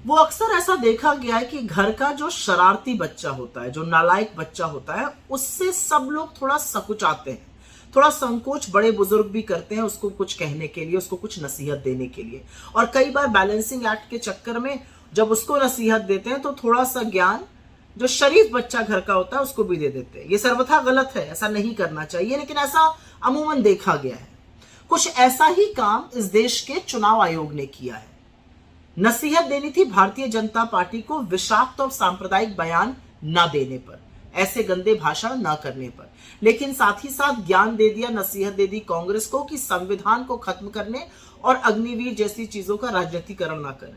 वो अक्सर ऐसा देखा गया है कि घर का जो शरारती बच्चा होता है, जो नालायक बच्चा होता है, उससे सब लोग थोड़ा सकुचाते हैं, थोड़ा संकोच बड़े बुजुर्ग भी करते हैं उसको कुछ कहने के लिए, उसको कुछ नसीहत देने के लिए। और कई बार बैलेंसिंग एक्ट के चक्कर में जब उसको नसीहत देते हैं तो थोड़ा सा ज्ञान जो शरीफ बच्चा घर का होता है उसको भी दे देते हैं। ये सर्वथा गलत है, ऐसा नहीं करना चाहिए, लेकिन ऐसा अमूमन देखा गया है। कुछ ऐसा ही काम इस देश के चुनाव आयोग ने किया है। नसीहत देनी थी भारतीय जनता पार्टी को विषाक्त और सांप्रदायिक बयान न देने पर, ऐसे गंदे भाषण न करने पर, लेकिन साथ ही साथ ज्ञान दे दिया, नसीहत दे दी कांग्रेस को कि संविधान को खत्म करने और अग्निवीर जैसी चीजों का राजनीतिकरण ना करें।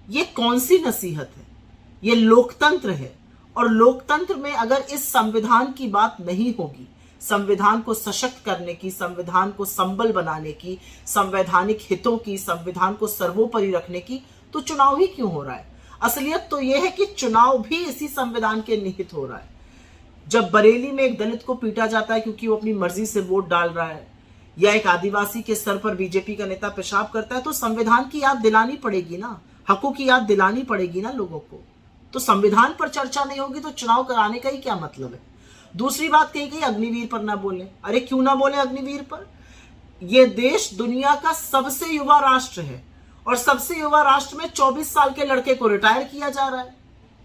ये कौन सी नसीहत है? ये लोकतंत्र है, और लोकतंत्र में अगर इस संविधान की बात नहीं होगी, संविधान को सशक्त करने की, संविधान को संबल बनाने की, संवैधानिक हितों की, संविधान को सर्वोपरि रखने की, तो चुनाव ही क्यों हो रहा है? असलियत तो यह है कि चुनाव भी इसी संविधान के निहित हो रहा है। जब बरेली में एक दलित को पीटा जाता है क्योंकि वो अपनी मर्जी से वोट डाल रहा है, या एक आदिवासी के सर पर बीजेपी का नेता पेशाब करता है, तो संविधान की याद दिलानी पड़ेगी ना, हकों की याद दिलानी पड़ेगी ना लोगों को। तो संविधान पर चर्चा नहीं होगी तो चुनाव कराने का ही क्या मतलब है? दूसरी बात कही गई अग्निवीर पर ना बोले। अरे क्यों ना बोले अग्निवीर पर? यह देश दुनिया का सबसे युवा राष्ट्र है, और सबसे युवा राष्ट्र में 24 साल के लड़के को रिटायर किया जा रहा है।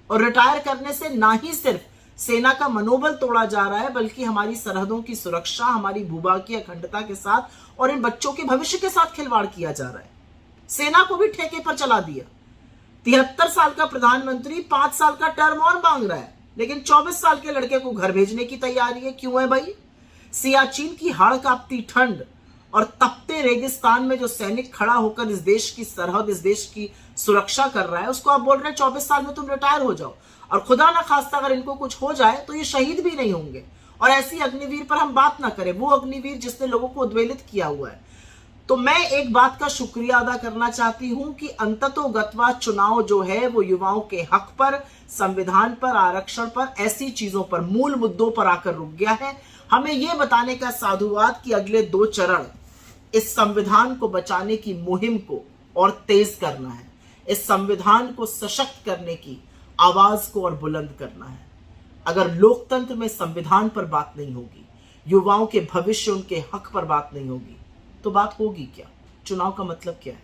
और रिटायर करने से ना ही सिर्फ सेना का मनोबल तोड़ा जा रहा है, बल्कि हमारी सरहदों की सुरक्षा, हमारी भूभाग की अखंडता के साथ और इन बच्चों के भविष्य के साथ खिलवाड़ किया जा रहा है। सेना को भी ठेके पर चला दिया। 73 साल का प्रधानमंत्री 5 साल का टर्म और मांग रहा है, लेकिन 24 साल के लड़के को घर भेजने की तैयारी है। क्यों है भाई? सियाचिन की हाड़ कांपती ठंड और तपते रेगिस्तान में जो सैनिक खड़ा होकर इस देश की सरहद, इस देश की सुरक्षा कर रहा है, उसको आप बोल रहे हैं 24 साल में तुम रिटायर हो जाओ। और खुदा ना खास्ता अगर इनको कुछ हो जाए तो ये शहीद भी नहीं होंगे। और ऐसी अग्निवीर पर हम बात ना करें, वो अग्निवीर जिसने लोगों को उद्वेलित किया हुआ है। तो मैं एक बात का शुक्रिया अदा करना चाहती हूं कि अंततोगत्वा चुनाव जो है वो युवाओं के हक पर, संविधान पर, आरक्षण पर, ऐसी चीजों पर, मूल मुद्दों पर आकर रुक गया है। हमें यह बताने का साधुवाद कि अगले 2 चरण इस संविधान को बचाने की मुहिम को और तेज करना है, इस संविधान को सशक्त करने की आवाज को और बुलंद करना है। अगर लोकतंत्र में संविधान पर बात नहीं होगी, युवाओं के भविष्य, उनके हक पर बात नहीं होगी, तो बात होगी क्या? चुनाव का मतलब क्या है?